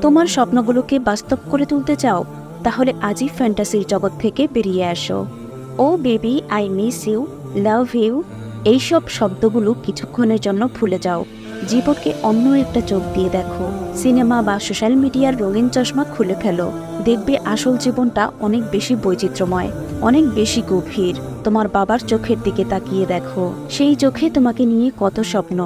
তোমার স্বপ্নগুলোকে বাস্তব করে তুলতে চাও? তাহলে আজই ফ্যান্টাসির জগৎ থেকে বেরিয়ে আসো। Oh baby, I miss you, love you, এইসব শব্দগুলো কিছুক্ষণের জন্য ভুলে যাও। জীবনকে অন্য একটা চোখ দিয়ে দেখো। সিনেমা বা সোশ্যাল মিডিয়ার রঙিন চশমা খুলে ফেলো। দেখবে আসল জীবনটা অনেক বেশি বৈচিত্র্যময়, অনেক বেশি গভীর। তোমার বাবার চোখের দিকে তাকিয়ে দেখো, সেই চোখে তোমাকে নিয়ে কত স্বপ্ন।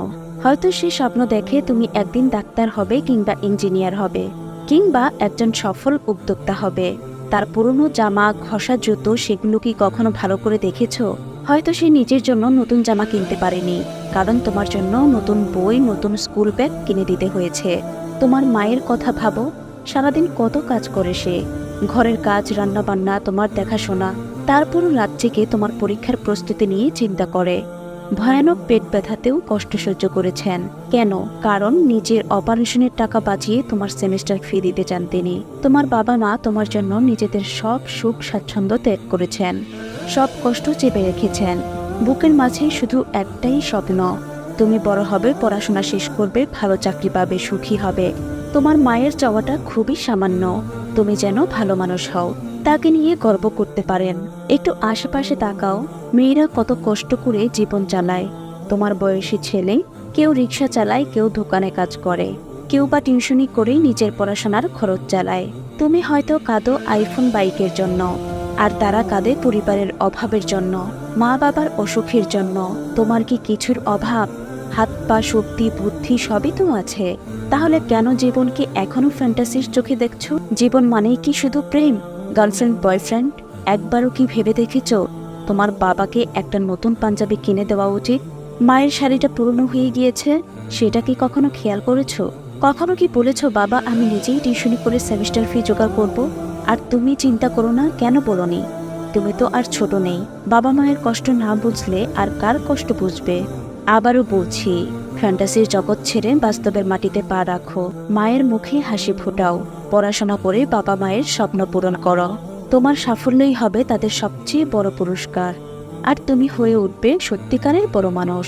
হয়তো সেই স্বপ্ন দেখে তুমি একদিন ডাক্তার হবে, কিংবা ইঞ্জিনিয়ার হবে, কিংবা একজন সফল উদ্যোক্তা হবে। তার পুরনো জামা, ঘষা জুতো, সেগুলো কি কখনো ভালো করে দেখেছো? হয়তো সে নিজের জন্য নতুন জামা কিনতে পারেনি, কারণ তোমার জন্য নতুন বই, নতুন স্কুল ব্যাগ কিনে দিতে হয়েছে। তোমার মায়ের কথা ভাবো, সারাদিন কত কাজ করে সে। ঘরের কাজ, রান্নাবান্না, তোমার দেখাশোনা। তারপরও রাত জেগে তোমার পরীক্ষার প্রস্তুতি নিয়ে চিন্তা করে। ভয়ানক পেট ব্যথাতেও কষ্ট সহ্য করেছেন। কেন? কারণ নিজের অপারেশনের টাকা বাঁচিয়ে তোমার সেমিস্টার ফি দিতে চান তিনি। তোমার বাবা মা তোমার জন্য নিজেদের সব সুখ স্বাচ্ছন্দ্য ত্যাগ করেছেন, সব কষ্ট চেপে রেখেছেন। বুকের মাঝে শুধু একটাই স্বপ্ন, তুমি বড় হবে, পড়াশোনা শেষ করবে, ভালো চাকরি পাবে, সুখী হবে। তোমার মায়ের চাওয়াটা খুবই সামান্য, তুমি যেন ভালো মানুষ হও, তাকে নিয়ে গর্ব করতে পারেন। একটু আশেপাশে তাকাও, মেয়েরা কত কষ্ট করে জীবন চালায়। তোমার বয়সী ছেলে, কেউ রিক্সা চালায়, কেউ দোকানে কাজ করে, কেউ বা টিউশনি করে নিজের পড়াশোনার খরচ চালায়। তুমি হয়তো কাঁদো আইফোন বাইকের জন্য, আর তারা কাঁদে পরিবারের অভাবের জন্য, মা বাবার অসুখের জন্য। তোমার কি কিছুর অভাব? হাত পা, শক্তি, বুদ্ধি সবই তো আছে। তাহলে কেন জীবনকে এখনো ফ্যান্টাসির চোখে দেখছো? জীবন মানেই কি শুধু প্রেম, গার্লফ্রেন্ড, বয়ফ্রেন্ড? একবারও কি ভেবে দেখেছ তোমার বাবাকে একটা নতুন পাঞ্জাবি কিনে দেওয়া উচিত? মায়ের শাড়িটা পুরনো হয়ে গিয়েছে, সেটা কি কখনো খেয়াল করেছো? কখনো কি বলেছো, বাবা আমি নিজেই টিউশনি করে সেমিস্টার ফি জোগাড় করব? আর তুমি চিন্তা করো না, কেন বলোনি? তুমি তো আর ছোট নেই। বাবা মায়ের কষ্ট না বুঝলে আর কার কষ্ট বুঝবে? আবারও বলছি, ফ্যান্টাসির জগৎ ছেড়ে বাস্তবের মাটিতে পা রাখো। মায়ের মুখে হাসি ফোটাও, পড়াশোনা করে বাবা মায়ের স্বপ্ন পূরণ করো। তোমার সাফল্যই হবে তাদের সবচেয়ে বড় পুরস্কার, আর তুমি হয়ে উঠবে সত্যিকারের বড় মানুষ।